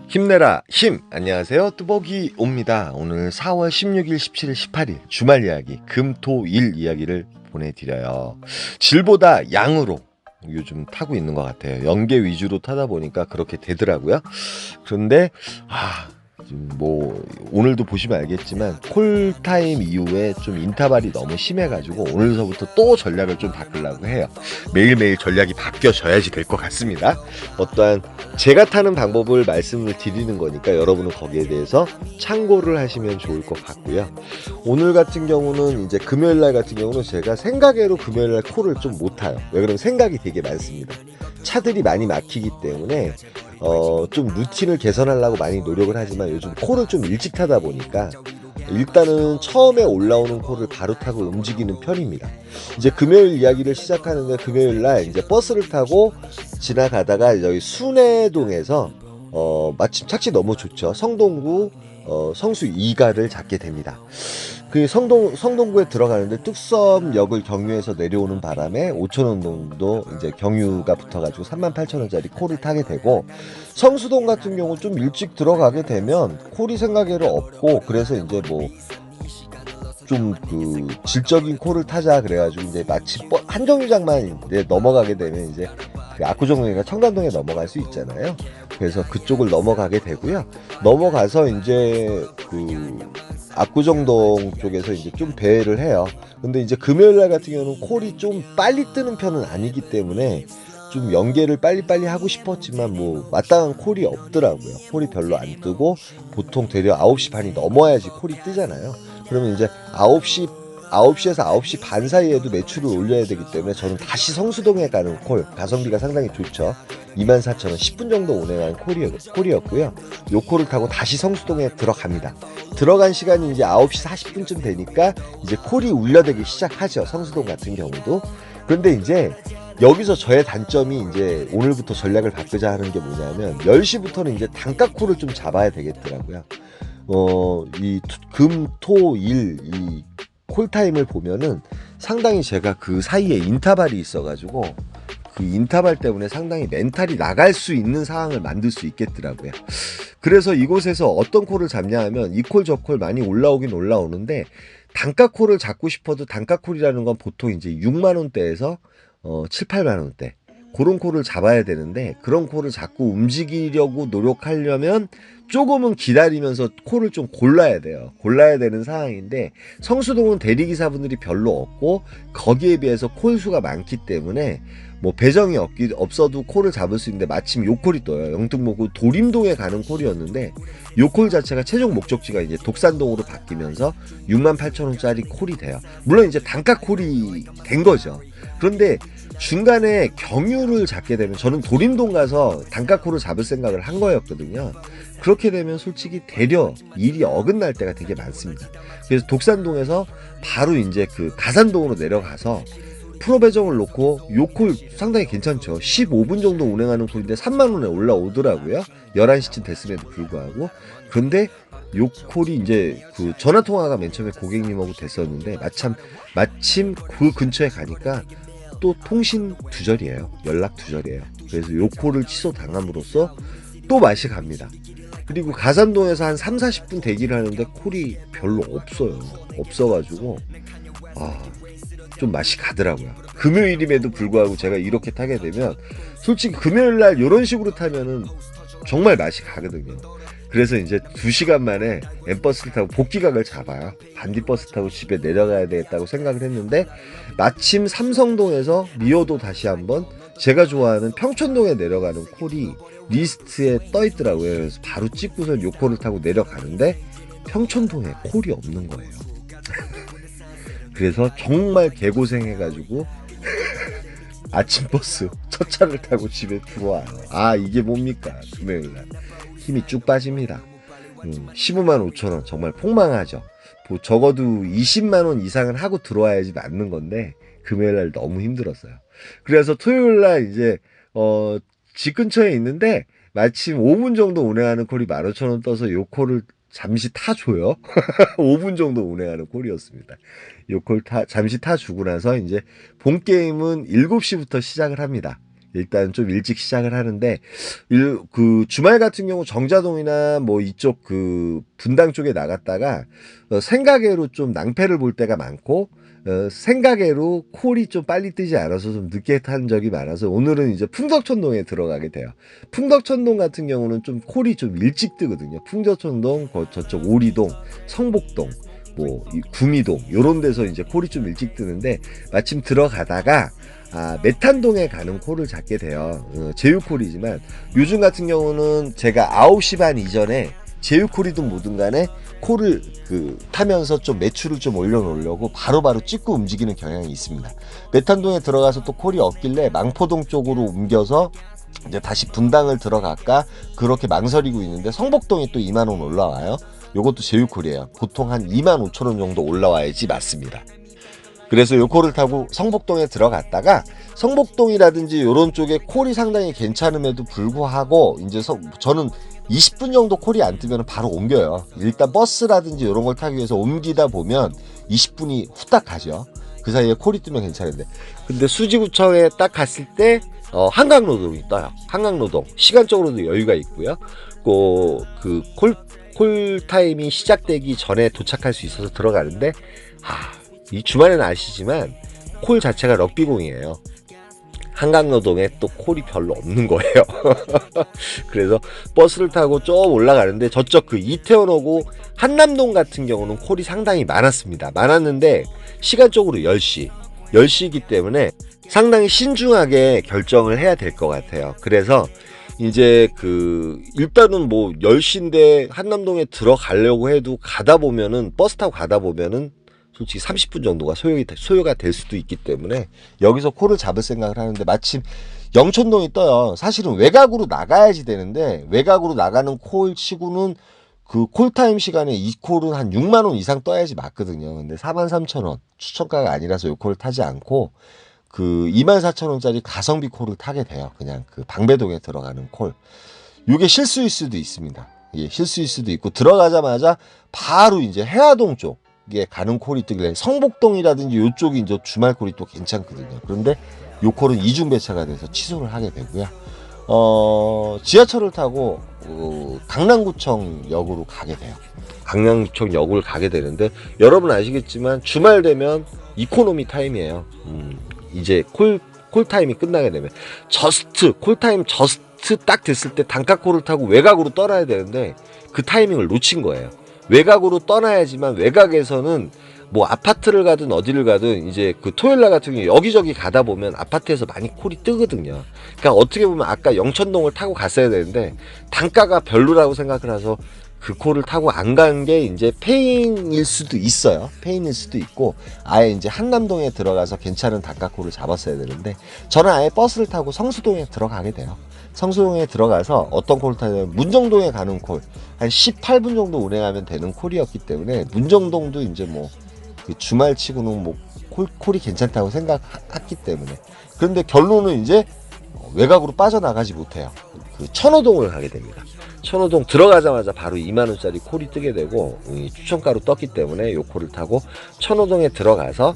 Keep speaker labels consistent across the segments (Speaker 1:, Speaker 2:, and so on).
Speaker 1: 힘내라 힘. 안녕하세요, 뚜벅이 옵니다. 오늘 4월 16일 17일 18일 주말 이야기 금토일 이야기를 보내드려요. 질보다 양으로 요즘 타고 있는 것 같아요. 연계 위주로 타다 보니까 그렇게 되더라고요. 그런데 뭐 오늘도 보시면 알겠지만 콜타임 이후에 좀 인터벌이 너무 심해가지고 오늘서부터 또 전략을 좀 바꾸려고 해요. 매일매일 전략이 바뀌어져야지 될 것 같습니다. 어떠한 제가 타는 방법을 말씀을 드리는 거니까 여러분은 거기에 대해서 참고를 하시면 좋을 것 같고요. 오늘 같은 경우는 이제 금요일날 같은 경우는 제가 생각외로 금요일날 콜을 좀 못 타요. 왜 그러면 생각이 되게 많습니다. 차들이 많이 막히기 때문에 좀 루틴을 개선하려고 많이 노력을 하지만 요즘 콜을 좀 일찍 타다 보니까 일단은 처음에 올라오는 콜을 바로 타고 움직이는 편입니다. 이제 금요일 이야기를 시작하는데 금요일날 이제 버스를 타고 지나가다가 여기 순회동에서 마침 착지 너무 좋죠. 성동구 성수 2가를 잡게 됩니다. 그 성동구에 들어가는데 뚝섬역을 경유해서 내려오는 바람에 5,000원 정도 이제 경유가 붙어가지고 38,000원짜리 콜을 타게 되고, 성수동 같은 경우 좀 일찍 들어가게 되면 콜이 생각외로 없고, 그래서 이제 뭐 좀 그 질적인 콜을 타자 그래가지고 이제 마치 한 정류장만 이제 넘어가게 되면 이제 그 압구정동이나 청담동에 넘어갈 수 있잖아요. 그래서 그쪽을 넘어가게 되고요. 넘어가서 이제 그 압구정동 쪽에서 이제 좀 배회를 해요. 근데 이제 금요일날 같은 경우는 콜이 좀 빨리 뜨는 편은 아니기 때문에 좀 연계를 빨리빨리 하고 싶었지만 뭐 마땅한 콜이 없더라고요. 콜이 별로 안 뜨고 보통 대략 9시 반이 넘어야지 콜이 뜨잖아요. 그러면 이제 9시에서 9시 반 사이에도 매출을 올려야 되기 때문에 저는 다시 성수동에 가는 콜, 가성비가 상당히 좋죠. 24,000원 10분 정도 운행한 콜이었고요. 요 콜을 타고 다시 성수동에 들어갑니다. 들어간 시간이 이제 9시 40분쯤 되니까 이제 콜이 울려대기 시작하죠. 성수동 같은 경우도. 그런데 이제 여기서 저의 단점이 이제 오늘부터 전략을 바꾸자 하는 게 뭐냐면 10시부터는 이제 단가 콜을 좀 잡아야 되겠더라고요. 이 금, 토, 일 이 콜타임을 보면은 상당히 제가 그 사이에 인터벌이 있어가지고 그 인터벌 때문에 상당히 멘탈이 나갈 수 있는 상황을 만들 수 있겠더라고요. 그래서 이곳에서 어떤 콜을 잡냐 하면 이 콜 저 콜 많이 올라오긴 올라오는데, 단가 콜을 잡고 싶어도 단가 콜이라는 건 보통 이제 6만원대에서 7, 8만원대 그런 콜을 잡아야 되는데, 그런 콜을 자꾸 움직이려고 노력하려면 조금은 기다리면서 콜을 좀 골라야 돼요. 골라야 되는 상황인데 성수동은 대리기사분들이 별로 없고 거기에 비해서 콜 수가 많기 때문에 뭐 배정이 없어도 콜을 잡을 수 있는데, 마침 요 콜이 떠요. 영등포구 도림동에 가는 콜이었는데 요 콜 자체가 최종 목적지가 이제 독산동으로 바뀌면서 68,000원짜리 콜이 돼요. 물론 이제 단가 콜이 된 거죠. 그런데 중간에 경유를 잡게 되면, 저는 도림동 가서 단가 콜을 잡을 생각을 한 거였거든요. 그렇게 되면 솔직히 되려 일이 어긋날 때가 되게 많습니다. 그래서 독산동에서 바로 이제 그 가산동으로 내려가서 프로 배정을 놓고 요 콜 상당히 괜찮죠. 15분 정도 운행하는 콜인데 3만원에 올라오더라고요. 11시쯤 됐음에도 불구하고. 그런데 요 콜이 이제 그 전화통화가 맨 처음에 고객님하고 됐었는데 마침 그 근처에 가니까 또 통신 두절이에요. 연락 두절이에요. 그래서 요 콜을 취소 당함으로써 또 맛이 갑니다. 그리고 가산동에서 한 3, 40분 대기를 하는데 콜이 별로 없어요. 없어가지고 좀 맛이 가더라고요. 금요일임에도 불구하고 제가 이렇게 타게 되면 솔직히 금요일날 이런 식으로 타면은 정말 맛이 가거든요. 그래서 이제 2시간 만에 M버스를 타고 복귀각을 잡아요. 반디버스 타고 집에 내려가야 되겠다고 생각을 했는데, 마침 삼성동에서 리어도 다시 한번 제가 좋아하는 평촌동에 내려가는 콜이 리스트에 떠 있더라고요. 그래서 바로 찍고서 요 콜을 타고 내려가는데 평촌동에 콜이 없는 거예요. 그래서 정말 개고생해가지고 아침 버스 첫 차를 타고 집에 들어와요. 이게 뭡니까? 금요일날 힘이 쭉 빠집니다. 15만 5천원 정말 폭망하죠. 적어도 20만원 이상은 하고 들어와야지 맞는 건데 금요일날 너무 힘들었어요. 그래서 토요일날 이제 집 근처에 있는데 마침 5분 정도 운행하는 콜이 15,000원 떠서 요 콜을 잠시 타줘요. 5분 정도 운행하는 콜이었습니다. 요 콜 잠시 타주고 나서 이제 본 게임은 7시부터 시작을 합니다. 일단 좀 일찍 시작을 하는데 그 주말 같은 경우 정자동이나 뭐 이쪽 그 분당 쪽에 나갔다가 생가게로 좀 낭패를 볼 때가 많고 생가게로 콜이 좀 빨리 뜨지 않아서 좀 늦게 탄 적이 많아서 오늘은 이제 풍덕천동에 들어가게 돼요. 풍덕천동 같은 경우는 좀 콜이 좀 일찍 뜨거든요. 풍덕천동, 저쪽 오리동, 성복동, 뭐 구미동 요런 데서 이제 콜이 좀 일찍 뜨는데 마침 들어가다가 메탄동에 가는 콜을 잡게 돼요. 제휴콜이지만 요즘 같은 경우는 제가 9시 반 이전에 제휴콜이든 뭐든 간에 콜을 타면서 좀 매출을 좀 올려놓으려고 바로바로 찍고 움직이는 경향이 있습니다. 메탄동에 들어가서 또 콜이 없길래 망포동 쪽으로 옮겨서 이제 다시 분당을 들어갈까 그렇게 망설이고 있는데 성복동이 또 2만원 올라와요. 요것도 제휴콜이에요. 보통 한 25,000원 정도 올라와야지 맞습니다. 그래서 요 콜을 타고 성복동에 들어갔다가 성복동이라든지 요런 쪽에 콜이 상당히 괜찮음에도 불구하고 이제 저는 20분 정도 콜이 안 뜨면 바로 옮겨요. 일단 버스라든지 이런 걸 타기 위해서 옮기다 보면 20분이 후딱 가죠. 그 사이에 콜이 뜨면 괜찮은데 근데 수지구청에 딱 갔을 때 한강노동이 떠요. 한강노동 시간적으로도 여유가 있고요. 그 콜타임이 시작되기 전에 도착할 수 있어서 들어가는데 이 주말에는 아시지만 콜 자체가 럭비공이에요. 한강노동에 또 콜이 별로 없는 거예요. 그래서 버스를 타고 좀 올라가는데 저쪽 그 이태원하고 한남동 같은 경우는 콜이 상당히 많았습니다. 많았는데 시간적으로 10시이기 때문에 상당히 신중하게 결정을 해야 될 것 같아요. 그래서 이제 일단은 뭐 10시인데 한남동에 들어가려고 해도 가다 보면은 버스 타고 가다 보면은 솔직히 30분 정도가 소요가 될 수도 있기 때문에 여기서 콜을 잡을 생각을 하는데 마침 영천동이 떠요. 사실은 외곽으로 나가야지 되는데 외곽으로 나가는 콜 치고는 그 콜타임 시간에 이 콜은 한 6만원 이상 떠야지 맞거든요. 근데 43,000원 추천가가 아니라서 이 콜을 타지 않고 그 24,000원짜리 가성비 콜을 타게 돼요. 그냥 그 방배동에 들어가는 콜. 이게 실수일 수도 있습니다. 예, 실수일 수도 있고 들어가자마자 바로 이제 해화동 쪽 에 가는 콜이 뜨길래 성복동이라든지 요쪽이 이제 주말 콜이 또 괜찮거든요. 그런데 요 콜은 이중 배차가 돼서 취소를 하게 되고요. 지하철을 타고 강남구청 역으로 가게 돼요. 강남구청 역을 가게 되는데 여러분 아시겠지만 주말 되면 이코노미 타임이에요. 이제 콜타임이 끝나게 되면 콜타임 저스트 딱 됐을 때 단가콜을 타고 외곽으로 떠나야 되는데 그 타이밍을 놓친 거예요. 외곽으로 떠나야지만 외곽에서는 뭐 아파트를 가든 어디를 가든 이제 그 토요일날 같은 경우 여기저기 가다 보면 아파트에서 많이 콜이 뜨거든요. 그러니까 어떻게 보면 아까 영천동을 타고 갔어야 되는데 단가가 별로라고 생각을 해서 그 콜을 타고 안 간 게 이제 페인일 수도 있어요. 페인일 수도 있고 아예 이제 한남동에 들어가서 괜찮은 단가 콜을 잡았어야 되는데 저는 아예 버스를 타고 성수동에 들어가게 돼요. 성수동에 들어가서 어떤 콜을 타냐면 문정동에 가는 콜 한 18분 정도 운행하면 되는 콜이었기 때문에 문정동도 이제 뭐 그 주말 치고는 뭐 콜이 괜찮다고 생각했기 때문에 그런데 결론은 이제 외곽으로 빠져나가지 못해요. 그 천호동을 가게 됩니다. 천호동 들어가자마자 바로 2만원짜리 콜이 뜨게 되고 추천가로 떴기 때문에 요 콜을 타고 천호동에 들어가서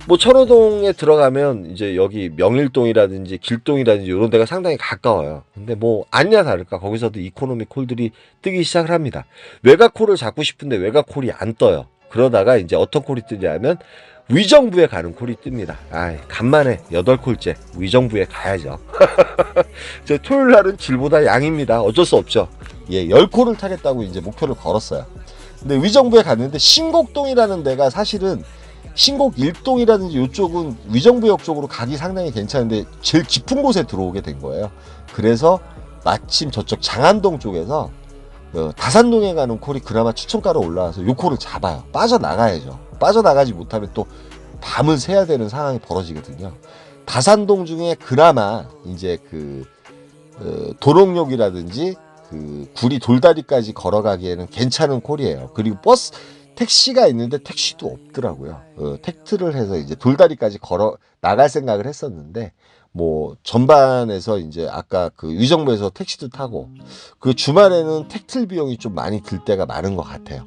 Speaker 1: 뭐 천호동에 들어가면 이제 여기 명일동이라든지 길동이라든지 이런 데가 상당히 가까워요. 근데 뭐 아니나 다를까 거기서도 이코노미 콜들이 뜨기 시작을 합니다. 외곽 콜을 잡고 싶은데 외곽 콜이 안 떠요. 그러다가 이제 어떤 콜이 뜨냐면 위정부에 가는 콜이 뜹니다. 간만에 8콜째 위정부에 가야죠. 제 토요일 날은 질보다 양입니다. 어쩔 수 없죠. 예, 10콜을 타겠다고 이제 목표를 걸었어요. 근데 위정부에 갔는데 신곡동이라는 데가 사실은 신곡 1동이라든지 이쪽은 위정부역 쪽으로 가기 상당히 괜찮은데 제일 깊은 곳에 들어오게 된 거예요. 그래서 마침 저쪽 장안동 쪽에서 다산동에 가는 콜이 그나마 추천가로 올라와서 요 콜을 잡아요. 빠져나가야죠. 빠져나가지 못하면 또 밤을 새야 되는 상황이 벌어지거든요. 다산동 중에 그나마 이제 도롱역이라든지 구리 돌다리까지 걸어가기에는 괜찮은 콜이에요. 그리고 택시가 있는데 택시도 없더라고요. 택트를 해서 이제 돌다리까지 걸어 나갈 생각을 했었는데 뭐 전반에서 이제 아까 위정부에서 택시도 타고 그 주말에는 택틀 비용이 좀 많이 들 때가 많은 것 같아요.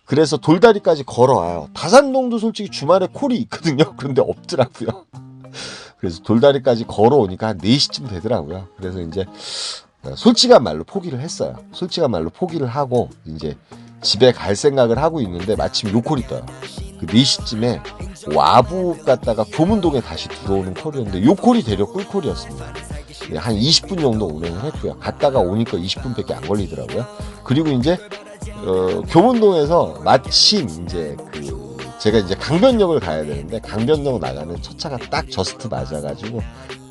Speaker 1: 그래서 돌다리까지 걸어와요. 다산동도 솔직히 주말에 콜이 있거든요. 그런데 없더라고요. 그래서 돌다리까지 걸어오니까 한 4시쯤 되더라고요. 그래서 이제 솔직한 말로 포기를 했어요. 솔직한 말로 포기를 하고 이제 집에 갈 생각을 하고 있는데 마침 요콜이 떠요. 그 4시쯤에 와부 갔다가 교문동에 다시 들어오는 콜이었는데 요콜이 대려 꿀콜이었습니다. 한 20분 정도 운행을 했고요. 갔다가 오니까 20분밖에 안 걸리더라고요. 그리고 이제 교문동에서 마침 이제 제가 이제 강변역을 가야 되는데 강변역 나가는 첫 차가 딱 저스트 맞아가지고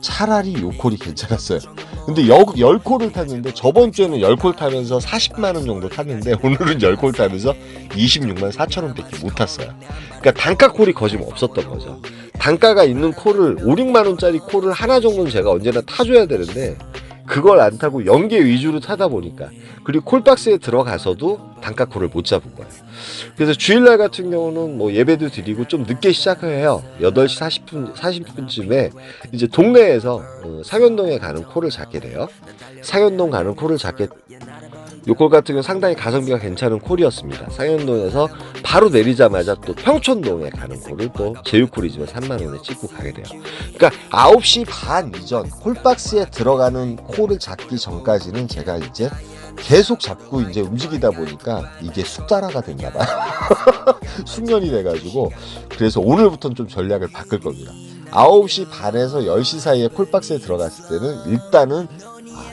Speaker 1: 차라리 요콜이 괜찮았어요. 근데 10콜을 탔는데 저번 주에는 10콜 타면서 40만 원 정도 탔는데 오늘은 10콜 타면서 26만 4천 원밖에 못 탔어요. 그러니까 단가 콜이 거짓 없었던 거죠. 단가가 있는 콜을 5, 6만 원짜리 콜을 하나 정도는 제가 언제나 타줘야 되는데 그걸 안 타고 연계 위주로 타다 보니까 그리고 콜박스에 들어가서도 단가 콜을 못 잡은 거예요. 그래서 주일날 같은 경우는 뭐 예배도 드리고 좀 늦게 시작을 해요. 8시 40분쯤에 이제 동네에서 상현동에 가는 콜을 잡게 돼요. 상현동 가는 콜을 잡게 요 콜 같은 경우는 상당히 가성비가 괜찮은 콜이었습니다. 상현동에서 바로 내리자마자 또 평촌동에 가는 콜을 또 제휴콜이지만 3만원에 찍고 가게 돼요. 그러니까 9시 반 이전 콜박스에 들어가는 콜을 잡기 전까지는 제가 이제 계속 잡고 이제 움직이다 보니까 이게 숫자라가 됐나 봐요. 숙련이 돼가지고 그래서 오늘부터는 좀 전략을 바꿀 겁니다. 9시 반에서 10시 사이에 콜박스에 들어갔을 때는 일단은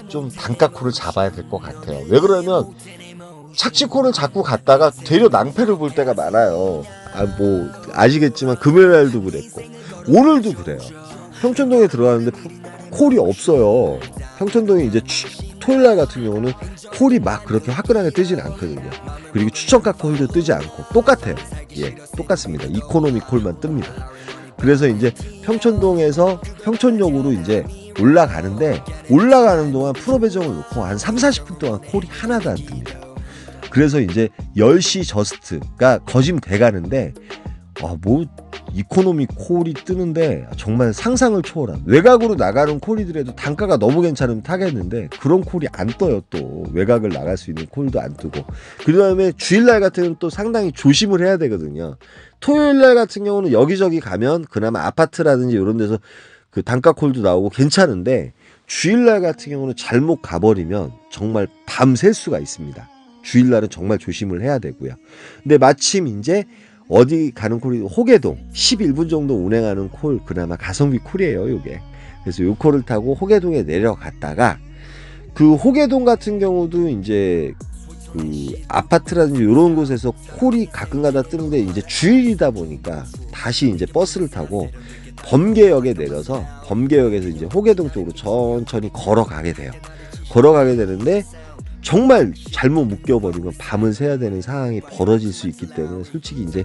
Speaker 1: 좀 단가 콜을 잡아야 될 것 같아요. 왜 그러면 착지 콜을 잡고 갔다가 되려 낭패를 볼 때가 많아요. 뭐 아시겠지만 금요일날도 그랬고 오늘도 그래요. 평촌동에 들어가는데 콜이 없어요. 평촌동에 이제 토요일날 같은 경우는 콜이 막 그렇게 화끈하게 뜨진 않거든요. 그리고 추천가 콜도 뜨지 않고 똑같아요. 예, 똑같습니다. 이코노미 콜만 뜹니다. 그래서 이제 평촌동에서 평촌역으로 이제 올라가는데 올라가는 동안 프로 배정을 놓고 한 3, 40분 동안 콜이 하나도 안 뜹니다. 그래서 이제 10시 저스트가 거짐 돼가는데 뭐 이코노미 콜이 뜨는데 정말 상상을 초월한 외곽으로 나가는 콜이더라도 단가가 너무 괜찮으면 타겠는데 그런 콜이 안 떠요. 또 외곽을 나갈 수 있는 콜도 안 뜨고 그 다음에 주일날 같은 경우는 또 상당히 조심을 해야 되거든요. 토요일날 같은 경우는 여기저기 가면 그나마 아파트라든지 이런 데서 그 단가 콜도 나오고 괜찮은데 주일날 같은 경우는 잘못 가버리면 정말 밤샐 수가 있습니다. 주일날은 정말 조심을 해야 되고요. 근데 마침 이제 어디 가는 콜이 호계동 11분 정도 운행하는 콜 그나마 가성비 콜이에요 요게. 그래서 요 콜을 타고 호계동에 내려갔다가 그 호계동 같은 경우도 이제 그 아파트라든지 이런 곳에서 콜이 가끔가다 뜨는데 이제 주일이다 보니까 다시 이제 버스를 타고 범계역에 내려서 범계역에서 이제 호계동 쪽으로 천천히 걸어가게 돼요. 걸어가게 되는데 정말 잘못 묶여버리면 밤을 새야 되는 상황이 벌어질 수 있기 때문에 솔직히 이제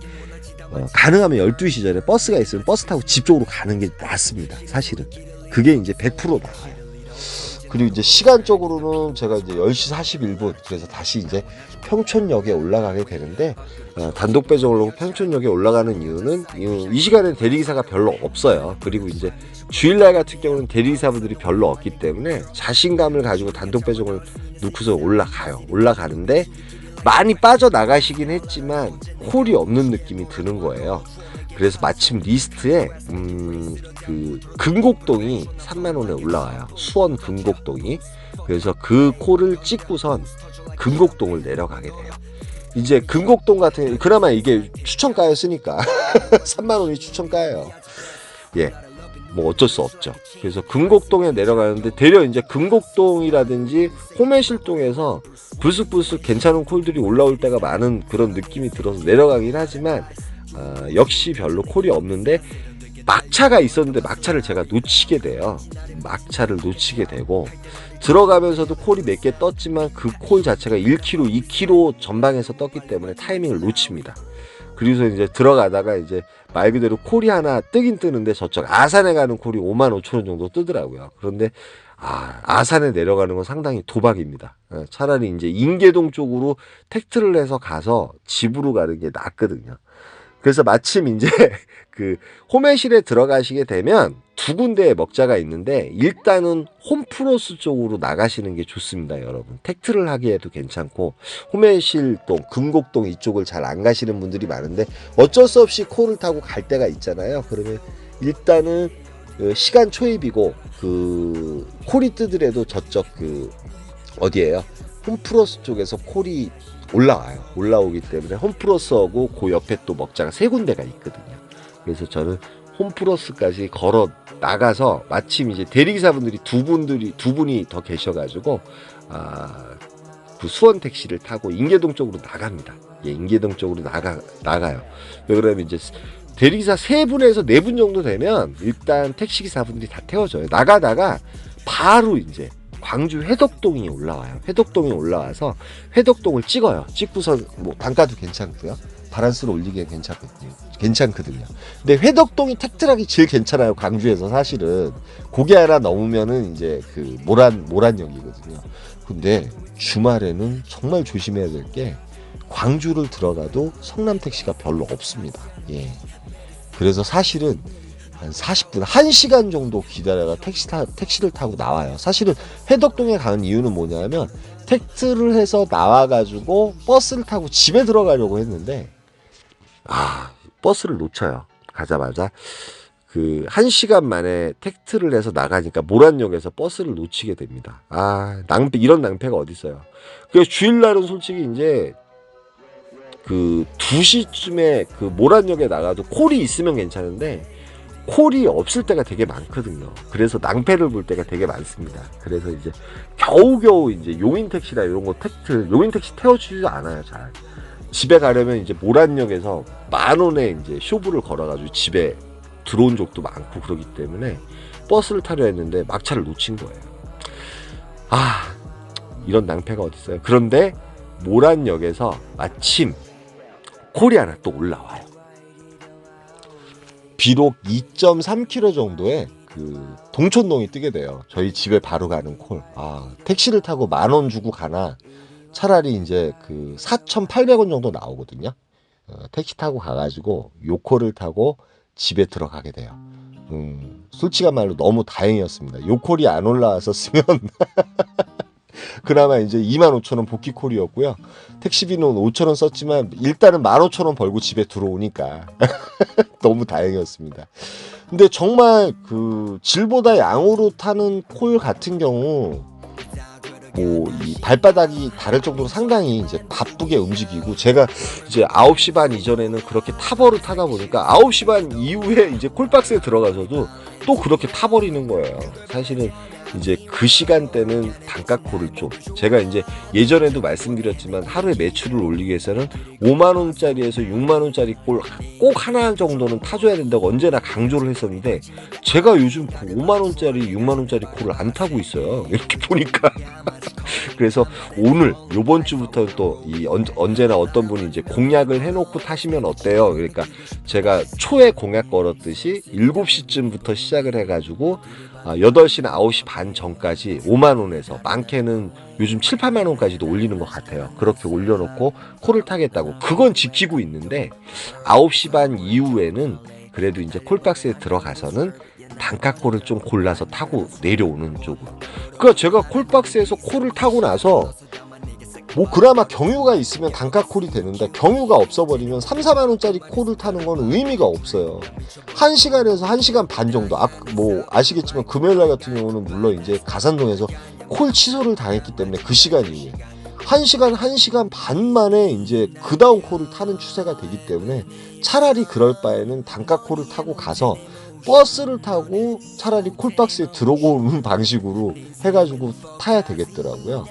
Speaker 1: 가능하면 12시 전에 버스가 있으면 버스 타고 집 쪽으로 가는 게 낫습니다. 사실은 그게 이제 100% 나아요. 그리고 이제 시간적으로는 제가 이제 10시 41분 그래서 다시 이제 평촌역에 올라가게 되는데 단독 배정을 하고 평촌역에 올라가는 이유는 이 시간에 대리기사가 별로 없어요. 그리고 이제 주일날 같은 경우는 대리기사분들이 별로 없기 때문에 자신감을 가지고 단독 배정을 놓고서 올라가는데 많이 빠져나가시긴 했지만 콜이 없는 느낌이 드는 거예요. 그래서 마침 리스트에 그 금곡동이 3만원에 올라와요. 수원 금곡동이. 그래서 그 콜을 찍고선 금곡동을 내려가게 돼요. 이제 금곡동 같은 그나마 이게 추천가였으니까 3만원이 추천가예요. 예, 뭐 어쩔 수 없죠. 그래서 금곡동에 내려가는데 대려 이제 금곡동이라든지 호매실동에서 불쑥불쑥 괜찮은 콜들이 올라올 때가 많은 그런 느낌이 들어서 내려가긴 하지만 역시 별로 콜이 없는데 막차가 있었는데 막차를 제가 놓치게 돼요. 막차를 놓치게 되고 들어가면서도 콜이 몇 개 떴지만 그 콜 자체가 1km, 2km 전방에서 떴기 때문에 타이밍을 놓칩니다. 그래서 이제 들어가다가 이제 말 그대로 콜이 하나 뜨긴 뜨는데 저쪽 아산에 가는 콜이 55,000원 정도 뜨더라고요. 그런데 아산에 내려가는 건 상당히 도박입니다. 차라리 이제 인계동 쪽으로 택트를 해서 가서 집으로 가는 게 낫거든요. 그래서 마침 이제 그 홈외실에 들어가시게 되면 두 군데의 먹자가 있는데 일단은 홈프로스 쪽으로 나가시는 게 좋습니다, 여러분. 택트를 하기에도 괜찮고 홈외실동, 금곡동 이쪽을 잘 안 가시는 분들이 많은데 어쩔 수 없이 콜을 타고 갈 때가 있잖아요. 그러면 일단은 시간 초입이고 그 콜이 뜨더라도 저쪽 그 어디에요? 홈플러스 쪽에서 콜이 올라오기 때문에 홈플러스하고 그 옆에 또 먹자가 세 군데가 있거든요. 그래서 저는 홈플러스까지 걸어 나가서 마침 이제 대리기사분들이 두 분이 더 계셔가지고 그 수원 택시를 타고 인계동 쪽으로 나갑니다. 예, 인계동 쪽으로 나가요. 그러면 이제 대리기사 3분에서 4분 정도 되면 일단 택시기사분들이 다 태워줘요. 나가다가 바로 이제 광주 회덕동이 올라와요. 회덕동이 올라와서 회덕동을 찍어요. 찍고서 뭐 단가도 괜찮고요. 바란스를 올리기에 괜찮거든요. 근데 회덕동이 탁트락이 제일 괜찮아요. 광주에서 사실은 고개 하나 넘으면은 이제 그 모란역이거든요. 근데 주말에는 정말 조심해야 될 게 광주를 들어가도 성남 택시가 별로 없습니다. 예. 그래서 사실은 한 40분, 1시간 정도 기다려가 택시를 타고 나와요. 사실은 회덕동에 가는 이유는 뭐냐면 택트를 해서 나와가지고 버스를 타고 집에 들어가려고 했는데 버스를 놓쳐요. 가자마자 그 1시간 만에 택트를 해서 나가니까 모란역에서 버스를 놓치게 됩니다. 이런 낭패가 어디 있어요. 그래서 주일날은 솔직히 이제 그 2시쯤에 그 모란역에 나가도 콜이 있으면 괜찮은데 콜이 없을 때가 되게 많거든요. 그래서 낭패를 볼 때가 되게 많습니다. 그래서 이제 겨우겨우 이제 용인 택시나 이런 거 용인 택시 태워주지도 않아요. 잘 집에 가려면 이제 모란역에서 10,000원에 이제 쇼부를 걸어가지고 집에 들어온 적도 많고 그러기 때문에 버스를 타려 했는데 막차를 놓친 거예요. 이런 낭패가 어디 있어요. 그런데 모란역에서 마침 콜이 하나 또 올라와요. 비록 2.3km 정도의 그 동촌동이 뜨게 돼요. 저희 집에 바로 가는 콜. 택시를 타고 10,000원 주고 가나 차라리 이제 그 4,800원 정도 나오거든요. 택시 타고 가가지고 요 콜을 타고 집에 들어가게 돼요. 솔직한 말로 너무 다행이었습니다. 요 콜이 안 올라왔었으면 그나마 이제 25,000원 복귀 콜이었고요. 택시비는 5,000원 썼지만 일단은 15,000원 벌고 집에 들어오니까 너무 다행이었습니다. 근데 정말 그 질보다 양으로 타는 콜 같은 경우 뭐 이 발바닥이 다를 정도로 상당히 이제 바쁘게 움직이고, 제가 이제 9시 반 이전에는 그렇게 타버를 타다 보니까 9시 반 이후에 이제 콜박스에 들어가서도 또 그렇게 타버리는 거예요. 사실은 이제 그 시간대는 단가콜을 좀, 제가 이제 예전에도 말씀드렸지만 하루에 매출을 올리기 위해서는 5만원짜리에서 6만원짜리 콜 꼭 하나 정도는 타줘야 된다고 언제나 강조를 했었는데, 제가 요즘 5만원짜리 6만원짜리 콜을 안 타고 있어요. 이렇게 보니까 그래서 오늘 요번 주부터 또 이 언제나 어떤 분이 이제 공약을 해놓고 타시면 어때요? 그러니까 제가 초에 공약 걸었듯이 7시쯤부터 시작을 해가지고 8시나 9시 반 전까지 5만원에서 많게는 요즘 7, 8만원까지도 올리는 것 같아요. 그렇게 올려놓고 콜을 타겠다고 그건 지키고 있는데, 9시 반 이후에는 그래도 이제 콜박스에 들어가서는 단가콜을 좀 골라서 타고 내려오는 쪽으로. 그러니까 제가 콜박스에서 콜을 타고 나서 뭐 그나마 경유가 있으면 단가콜이 되는데, 경유가 없어버리면 3, 4만원짜리 콜을 타는 건 의미가 없어요. 1시간에서 1시간 반 정도. 뭐 아시겠지만 금요일날 같은 경우는 물론 이제 가산동에서 콜 취소를 당했기 때문에 그 시간 이후에 1시간 반 만에 이제 그 다음 콜을 타는 추세가 되기 때문에, 차라리 그럴 바에는 단가콜을 타고 가서 버스를 타고 차라리 콜박스에 들어오는 방식으로 해가지고 타야 되겠더라고요.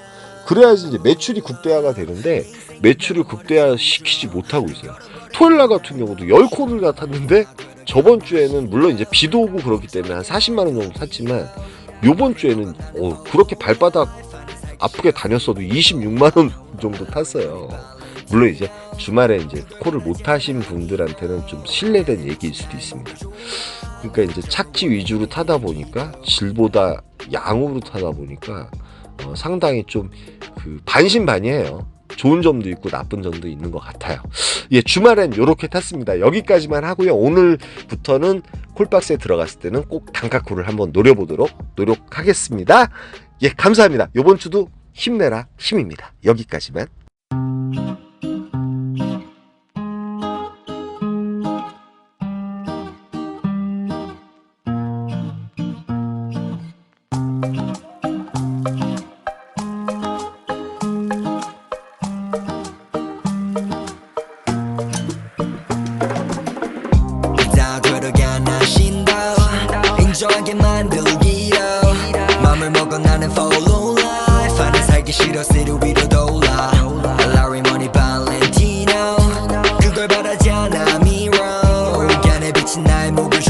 Speaker 1: 그래야지 이제 매출이 극대화가 되는데, 매출을 극대화 시키지 못하고 있어요. 토요일날 같은 경우도 10콜을 다 탔는데, 저번 주에는 물론 이제 비도 오고 그렇기 때문에 한 40만원 정도 탔지만, 요번 주에는 그렇게 발바닥 아프게 다녔어도 26만원 정도 탔어요. 물론 이제 주말에 이제 콜을 못 타신 분들한테는 좀 신뢰된 얘기일 수도 있습니다. 그러니까 이제 착지 위주로 타다 보니까, 질보다 양으로 타다 보니까 상당히 좀 그 반신반의해요. 좋은 점도 있고 나쁜 점도 있는 것 같아요. 예, 주말엔 요렇게 탔습니다. 여기까지만 하고요. 오늘부터는 콜박스에 들어갔을 때는 꼭 단가콜을 한번 노력하겠습니다. 예, 감사합니다. 요번 주도 힘내라 힘입니다. 여기까지만.
Speaker 2: 보기 싫어 시루 위로 돌아 Larry Money Valentino 그걸 바라지 않아 Miro 옥안에 비친 나의 목을